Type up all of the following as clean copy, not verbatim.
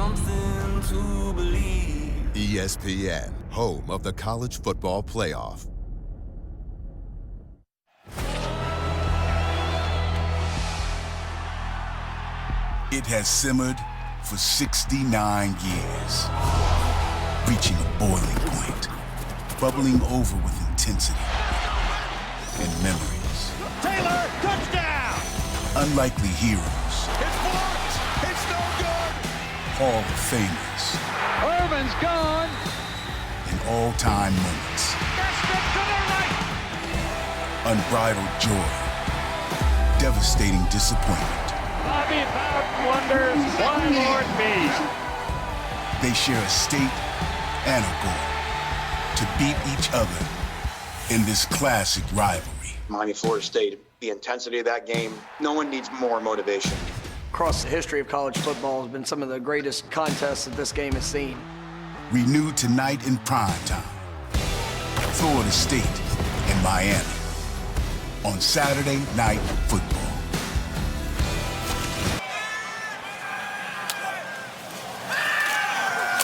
something to believe. ESPN, home of the college football playoff. It has simmered for 69 years, reaching a boiling point, bubbling over with intensity and memories. Taylor, touchdown! Unlikely heroes. It's blocked! It's no good! Hall of Famers. Irvin's gone! And all-time moments. That's it to the right! Unbridled joy. Devastating disappointment. Bobby Bowden wonders why Lord me. They share a state and a goal. To beat each other in this classic rivalry. Miami, Florida State, the intensity of that game, no one needs more motivation. Across the history of college football has been some of the greatest contests that this game has seen. Renewed tonight in prime time. Florida State and Miami on Saturday Night Football.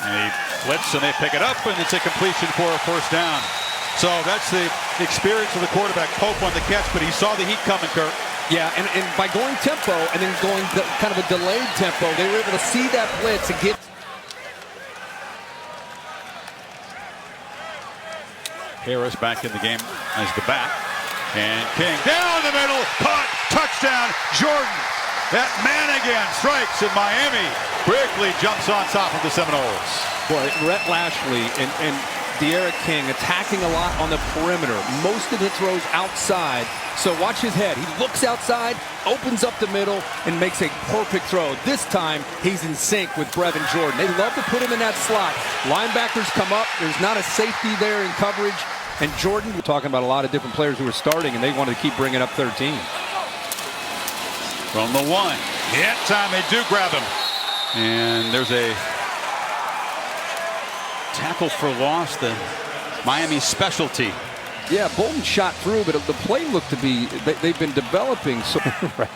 And he flips and they pick it up, and it's a completion for a first down. So that's the experience of the quarterback. Pope on the catch, but he saw the heat coming, Kurt. Yeah, and by going tempo and then going kind of a delayed tempo, they were able to see that blitz and get. Harris back in the game as the back. And King down the middle, caught, touchdown, Jordan. That man again strikes in Miami. Quickly jumps on top of the Seminoles. Boy, Rhett Lashley and De'Ara King attacking a lot on the perimeter. Most of the throws outside. So watch his head. He looks outside, opens up the middle, and makes a perfect throw. This time, he's in sync with Brevin Jordan. They love to put him in that slot. Linebackers come up. There's not a safety there in coverage. And Jordan, we're talking about a lot of different players who are starting, and they wanted to keep bringing up 13. From the one. Hit time, they do grab him. And there's a tackle for loss, the Miami specialty. Yeah, Bolton shot through, but the play looked to be, they've been developing. So right.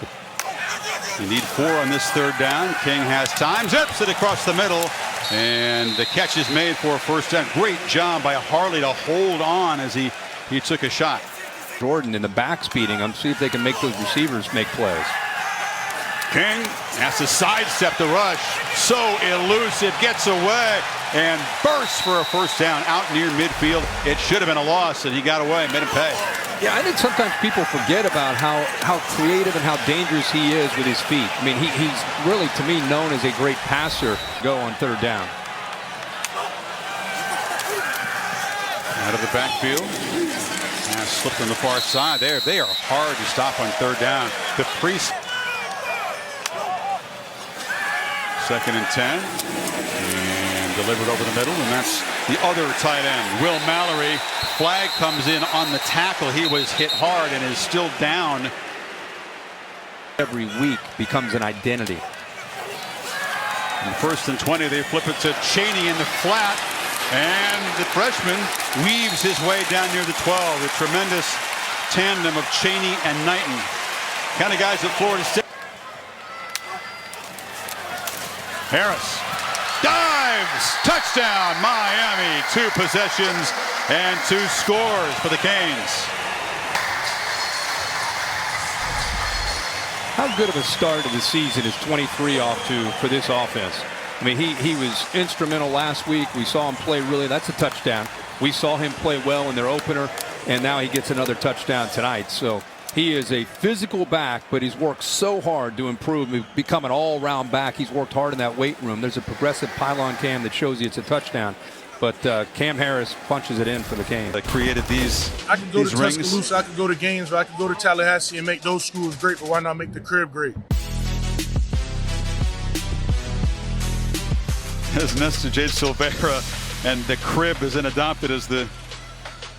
You need 4 on this third down. King has time, zips it across the middle, and the catch is made for a first down. Great job by Harley to hold on as he took a shot. Jordan in the back speeding them, see if they can make those receivers make plays. King has to sidestep the rush. So elusive, gets away and bursts for a first down out near midfield. It should have been a loss, and he got away, made him pay. Yeah, I think sometimes people forget about how creative and how dangerous he is with his feet. I mean, he's really, to me, known as a great passer. Go on third down. Out of the backfield. Slipped on the far side there. They are hard to stop on third down. The priest. 2nd and 10. And delivered over the middle, and that's the other tight end, Will Mallory. Flag comes in on the tackle. He was hit hard and is still down. Every week becomes an identity. And 1st and 20, they flip it to Cheney in the flat, and the freshman weaves his way down near the 12. A tremendous tandem of Cheney and Knighton. Kind of guys at Florida State. Harris dives, touchdown, Miami. 2 possessions and 2 scores for the Canes. How good of a start of the season is 23 off to for this offense? I mean, he was instrumental last week. We saw him play really. That's a touchdown. We saw him play well in their opener, and now he gets another touchdown tonight. So he is a physical back, but he's worked so hard to improve, become an all-round back. He's worked hard in that weight room. There's a progressive pylon cam that shows you it's a touchdown. But Cam Harris punches it in for the Canes. They created these I could go to rings. Tuscaloosa, I could go to Gainesville, I could go to Tallahassee and make those schools great, but why not make the crib great? As Nesta J. Silvera, and the crib is then adopted as the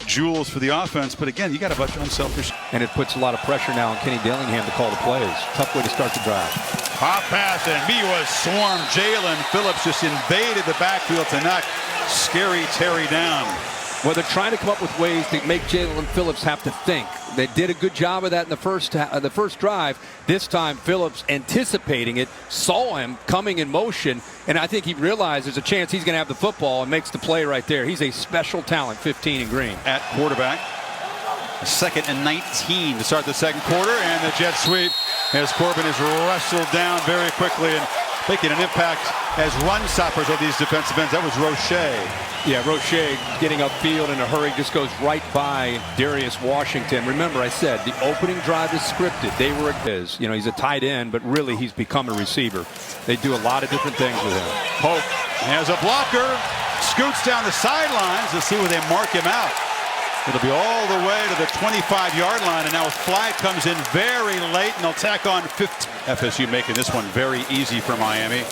jewels for the offense. But again, you got a bunch of unselfish. And it puts a lot of pressure now on Kenny Dillingham to call the plays. Tough way to start the drive. Pop pass, and he was swarmed. Jalen Phillips just invaded the backfield to knock Scary Terry down. Well, they're trying to come up with ways to make Jalen Phillips have to think. They did a good job of that in the first drive. This time, Phillips anticipating it, saw him coming in motion, and I think he realized there's a chance he's going to have the football and makes the play right there. He's a special talent, 15 in green. At quarterback, 2nd and 19 to start the second quarter, and the jet sweep as Corbin is wrestled down very quickly and making an impact as run stoppers of these defensive ends. That was Roche. Yeah, Roche getting upfield in a hurry, just goes right by Darius Washington. Remember, I said the opening drive is scripted. They were his. You know, he's a tight end, but really he's become a receiver. They do a lot of different things with him. Pope has a blocker, scoots down the sidelines to see where they mark him out. It'll be all the way to the 25-yard line, and now a flag comes in very late, and they'll tack on 15. FSU making this one very easy for Miami.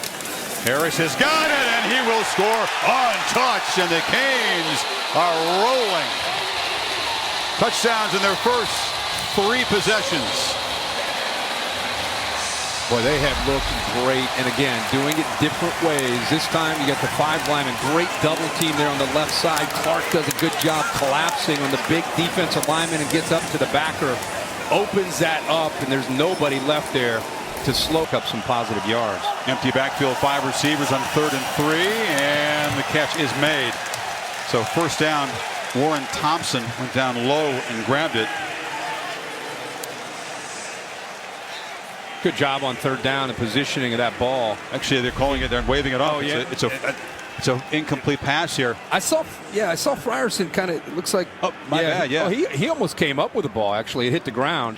Harris has got it, and he will score untouched, and the Canes are rolling. Touchdowns in their first 3 possessions. Boy, they have looked great, and again, doing it different ways. This time you got the 5 linemen, great double team there on the left side. Clark does a good job collapsing on the big defensive lineman and gets up to the backer, opens that up, and there's nobody left there to slow up some positive yards. Empty backfield, 5 receivers on 3rd and 3, and the catch is made. So first down, Warren Thompson went down low and grabbed it. Good job on 3rd down, the positioning of that ball. Actually, they're calling it, they're waving it off. Oh, yeah. It's an incomplete pass here. I saw Frierson kind of, looks like. Oh, my bad, yeah. Oh, he almost came up with the ball, actually. It hit the ground.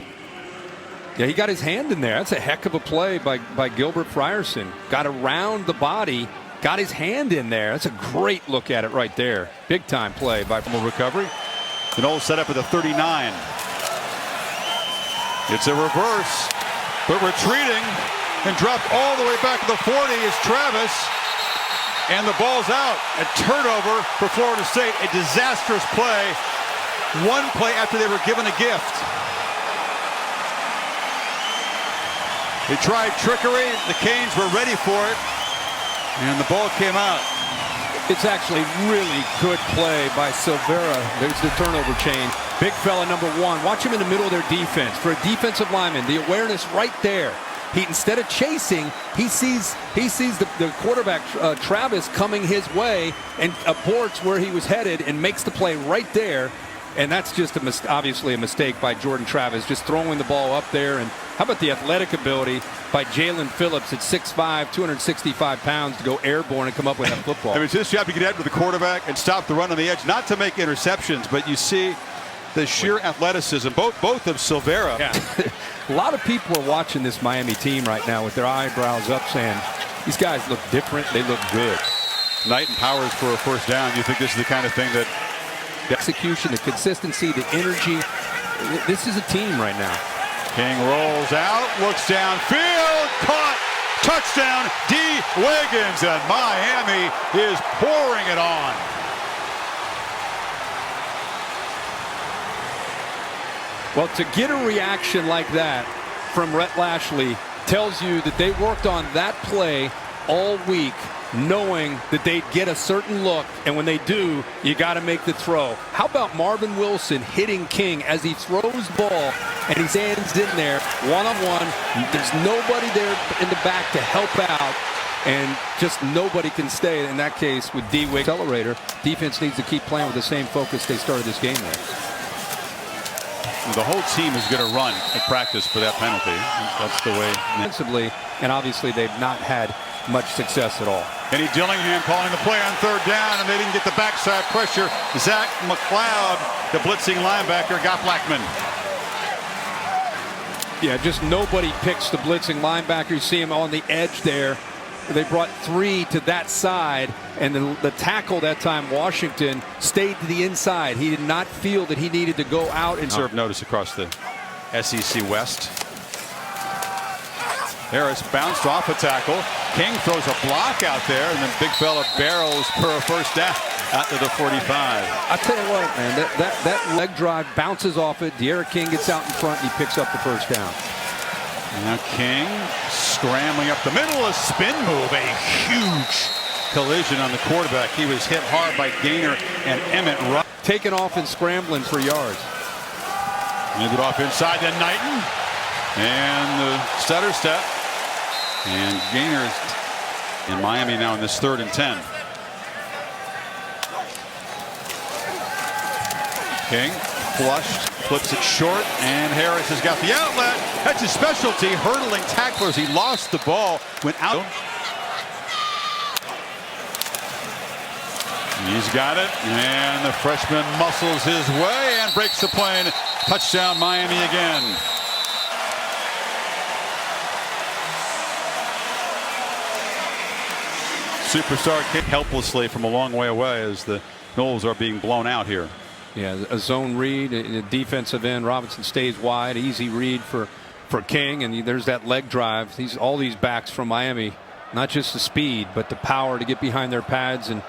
Yeah, he got his hand in there. That's a heck of a play by Gilbert Frierson. Got around the body, got his hand in there. That's a great look at it right there. Big time play by recovery. An old setup at the 39. It's a reverse, but retreating and dropped all the way back to the 40 is Travis. And the ball's out. A turnover for Florida State. A disastrous play. One play after they were given a gift. They tried trickery. The Canes were ready for it. And the ball came out. It's actually really good play by Silvera. There's the turnover chain. Big fella, number 1. Watch him in the middle of their defense. For a defensive lineman, the awareness right there. Instead of chasing, he sees the quarterback, Travis, coming his way and aborts where he was headed and makes the play right there. And that's just obviously a mistake by Jordan Travis, just throwing the ball up there. And how about the athletic ability by Jalen Phillips at 6'5", 265 pounds to go airborne and come up with that football? I mean, it's his job to get ahead with the quarterback and stop the run on the edge, not to make interceptions, but you see the sheer athleticism, both of Silvera. Yeah. A lot of people are watching this Miami team right now with their eyebrows up saying, these guys look different, they look good. Knight and Powers for a first down. You think this is the kind of thing that... The execution, the consistency, the energy. This is a team right now. King rolls out, looks downfield, caught, touchdown, D. Wiggins, and Miami is pouring it on. Well, to get a reaction like that from Rhett Lashley tells you that they worked on that play all week, knowing that they'd get a certain look, and when they do, you got to make the throw. How about Marvin Wilson hitting King as he throws the ball and he stands in there one-on-one. There's nobody there in the back to help out, and just nobody can stay. In that case, with D. Wiggins, accelerator, defense needs to keep playing with the same focus they started this game with. The whole team is going to run at practice for that penalty. That's the way. Defensively, and obviously they've not had much success at all. Kenny Dillingham calling the play on 3rd down, and they didn't get the backside pressure. Zach McLeod, the blitzing linebacker, got Blackman. Yeah, just nobody picks the blitzing linebacker. You see him on the edge there. They brought 3 to that side, and the tackle that time, Washington, stayed to the inside. He did not feel that he needed to go out and serve notice across the SEC West. Harris bounced off a tackle. King throws a block out there, and then big fella barrels for a first down out to the 45. I tell you what, man, that leg drive bounces off it. De'Ara King gets out in front, and he picks up the first down. Now King scrambling up the middle, a spin move, a huge collision on the quarterback. He was hit hard by Gaynor and Emmett Rush. taking off and scrambling for yards. Move it off inside to Knighton. And the stutter step. And Gainer is in Miami now in this 3rd and 10. King flushed, flips it short, and Harris has got the outlet. That's his specialty, hurdling tacklers. He lost the ball, went out. He's got it, and the freshman muscles his way and breaks the plane. Touchdown, Miami again. Superstar kick helplessly from a long way away as the Noles are being blown out here. Yeah, a zone read, a defensive end. Robinson stays wide, easy read for King, and there's that leg drive. All these backs from Miami, not just the speed, but the power to get behind their pads and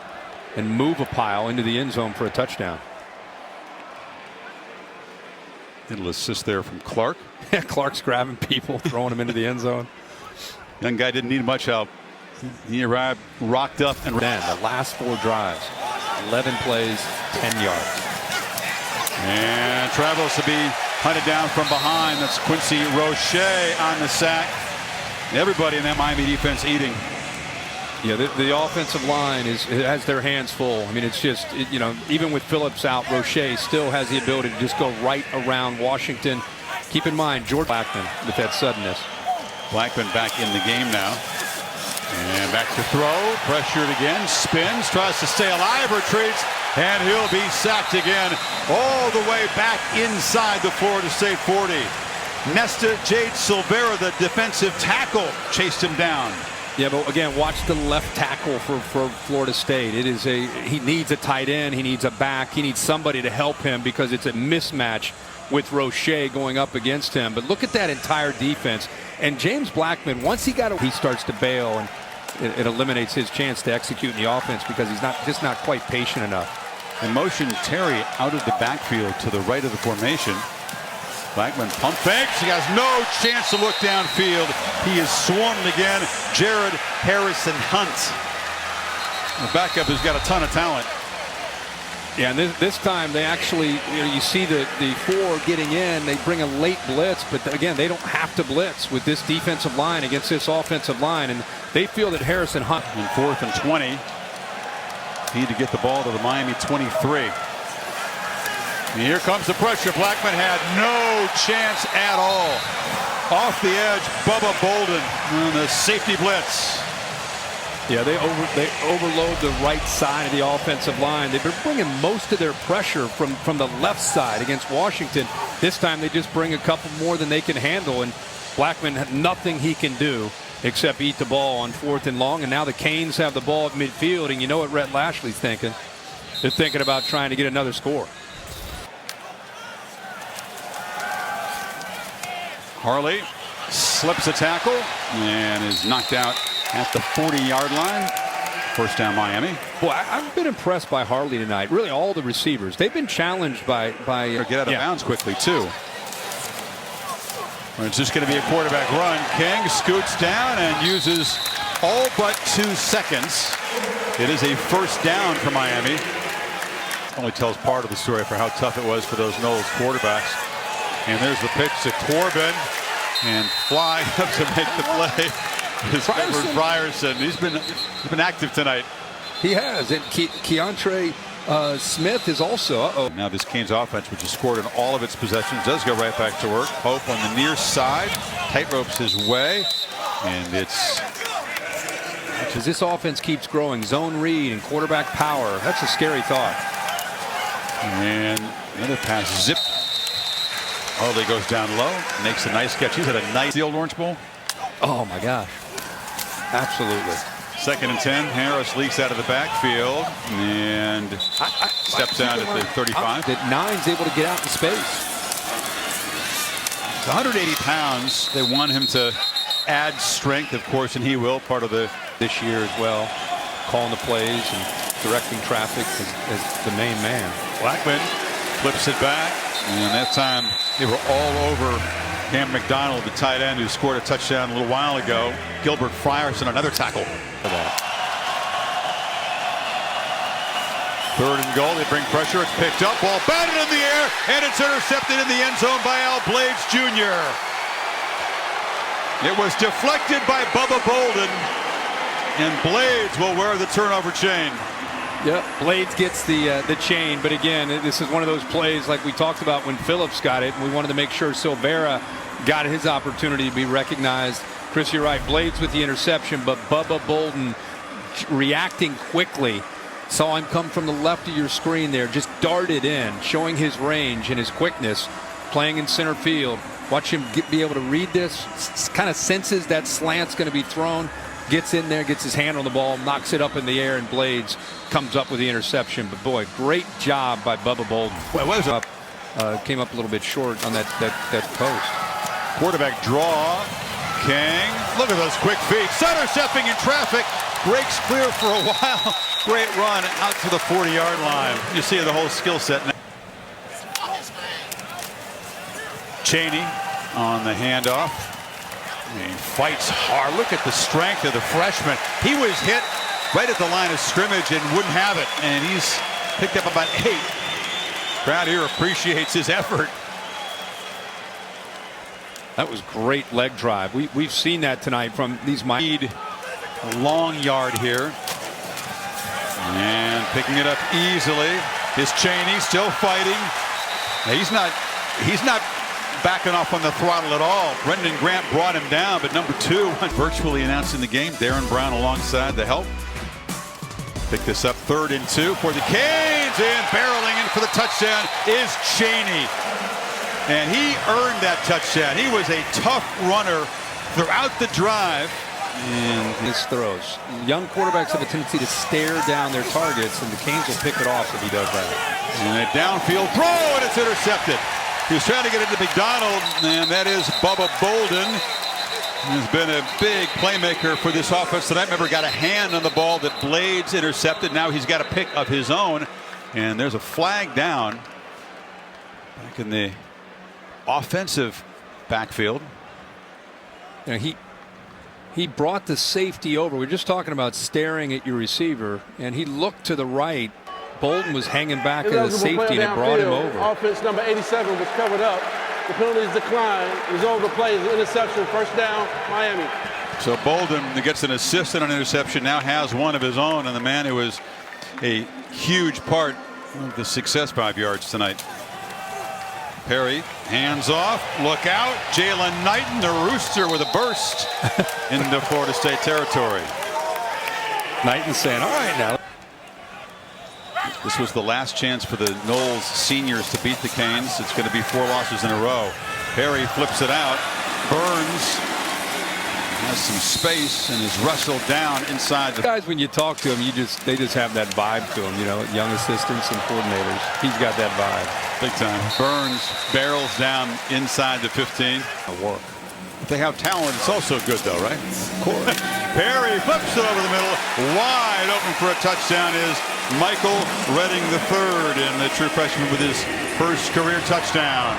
move a pile into the end zone for a touchdown. Little assist there from Clark. Yeah, Clark's grabbing people, throwing them into the end zone. Young guy didn't need much help. He arrived, rocked up, and then the last 4 drives, 11 plays, 10 yards. And travels to be hunted down from behind. That's Quincy Roche on the sack. Everybody in that Miami defense eating. Yeah, the offensive line has their hands full. I mean, it's just, you know, even with Phillips out, Roche still has the ability to just go right around Washington. Keep in mind, George Blackman with that suddenness. Blackman back in the game now. And back to throw, pressured again, spins, tries to stay alive, retreats, and he'll be sacked again all the way back inside the Florida State 40. Nesta Jade Silvera, the defensive tackle, chased him down. Yeah, but again, watch the left tackle for Florida State. He needs a tight end, he needs a back, he needs somebody to help him because it's a mismatch with Roche going up against him. But look at that entire defense. And James Blackman, once he starts to bail, and it eliminates his chance to execute in the offense because he's just not quite patient enough. And motion Terry out of the backfield to the right of the formation. Blackman pump fakes. He has no chance to look downfield. He is swarmed again. Jared Harrison Hunt, the backup, has got a ton of talent. Yeah, and this time they actually, you see the 4 getting in. They bring a late blitz, but again, they don't have to blitz with this defensive line against this offensive line, and they feel that Harrison Hunt. In 4th and 20, need to get the ball to the Miami 23. And here comes the pressure. Blackman had no chance at all. Off the edge, Bubba Bolden on the safety blitz. Yeah, they overload the right side of the offensive line. They've been bringing most of their pressure from the left side against Washington. This time they just bring a couple more than they can handle, and Blackman had nothing he can do except eat the ball on 4th and long. And now the Canes have the ball at midfield, and you know what Rhett Lashley's thinking. They're thinking about trying to get another score. Harley slips a tackle and is knocked out at the 40-yard line. First down, Miami. Boy, I've been impressed by Harley tonight. Really, all the receivers. They've been challenged by get out of bounds quickly, too. It's just going to be a quarterback run. King scoots down and uses all but 2 seconds. It is a first down for Miami. Only tells part of the story for how tough it was for those Noles quarterbacks. And there's the pitch to Corbin, and flying up to make the play is Edward Frierson. He's been active tonight. He has, and Keontre Smith is also. Now this Canes offense, which has scored in all of its possessions, does go right back to work. Pope on the near side, tightropes his way, and it's. As this offense keeps growing, zone read and quarterback power, that's a scary thought. And another pass zipped. Harley goes down low, makes a nice catch. He's had a nice. The old Orange Bowl. Oh my gosh, absolutely. 2nd and 10. Harris leaks out of the backfield and steps down at the 35. That 9's able to get out in space. It's 180 pounds. They want him to add strength, of course, and he will. Part of this year as well, calling the plays and directing traffic as the main man. Blackman flips it back, and that time they were all over Cam McDonald, the tight end who scored a touchdown a little while ago. Gilbert Frierson, another tackle for that. Third and goal. They bring pressure. It's picked up. Ball batted in the air, and it's intercepted in the end zone by Al Blades Jr. It was deflected by Bubba Bolden, and Blades will wear the turnover chain. Yep, Blades gets the chain, but again, this is one of those plays like we talked about when Phillips got it, and we wanted to make sure Silvera got his opportunity to be recognized. Chris, you're right, Blades with the interception, but Bubba Bolden reacting quickly. Saw him come from the left of your screen there, just darted in, showing his range and his quickness, playing in center field. Watch him be able to read this, kind of senses that slant's going to be thrown, gets in there, gets his hand on the ball, knocks it up in the air, and Blades comes up with the interception. But boy, great job by Bubba Bolden. Well, what is it? Came up a little bit short on that post. Quarterback draw. King, look at those quick feet. Intercepting in traffic. Breaks clear for a while. Great run out to the 40-yard line. You see the whole skill set now. Chaney on the handoff. He fights hard. Look at the strength of the freshman. He was hit right at the line of scrimmage and wouldn't have it. And he's picked up about 8. Crowd here appreciates his effort. That was great leg drive. We've seen that tonight from these Need a long yard here. And picking it up easily is Chaney, still fighting. He's not backing off on the throttle at all. Brendan Grant brought him down, but number 2 virtually announcing the game. Darren Brown alongside the help. Pick this up 3rd and 2 for the Canes, and barreling in for the touchdown is Chaney. And he earned that touchdown. He was a tough runner throughout the drive. And his throws. Young quarterbacks have a tendency to stare down their targets, and the Canes will pick it off if he does that. And a downfield throw, and it's intercepted. He was trying to get it to McDonald, and that is Bubba Bolden. He's been a big playmaker for this offense tonight. Remember, got a hand on the ball that Blades intercepted. Now he's got a pick of his own, and there's a flag down back in the offensive backfield. You know, he brought the safety over. We're just talking about staring at your receiver, and he looked to the right. Bolden was hanging back at the safety, and it brought him over. Offense number 87 was covered up. The penalties declined. Result of the play is an interception. First down, Miami. So Bolden gets an assist and an interception, now has one of his own, and the man who was a huge part of the success 5 yards tonight. Perry, hands off, look out. Jalen Knighton, the Rooster, with a burst into Florida State territory. Knighton saying, all right now. This was the last chance for the Knowles seniors to beat the Canes. It's going to be 4 losses in a row. Perry flips it out. Burns has some space and is wrestled down inside the guys. When you talk to them, they just have that vibe to them. You know, young assistants and coordinators. He's got that vibe. Big time. Burns barrels down inside the 15. Work. If they have talent, it's also good, though, right? Of course. Perry flips it over the middle. Wide open for a touchdown is Michael Redding III, and the true freshman with his first career touchdown.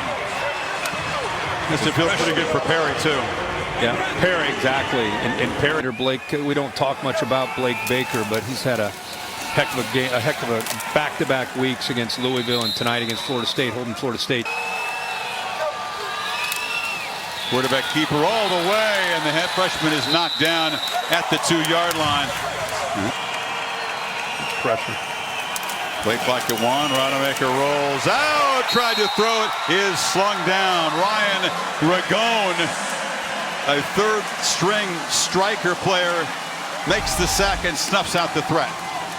This feels pretty good for Perry, too. Yeah, Perry, exactly. And Perry or Blake, we don't talk much about Blake Baker, but he's had a heck of a game, a heck of a back-to-back weeks against Louisville and tonight against Florida State, holding Florida State. Quarterback keeper all the way, and the head freshman is knocked down at the 2-yard line. Pressure. Play clock at 1. Rodemaker rolls out. Tried to throw it. Is slung down. Ryan Ragone, a third-string striker player, makes the sack and snuffs out the threat.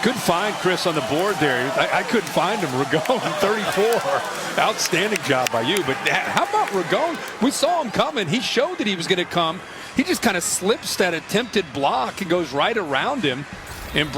Good find, Chris, on the board there. I couldn't find him. Ragone, 34. Outstanding job by you. But how about Ragone? We saw him coming. He showed that he was going to come. He just kind of slips that attempted block and goes right around him and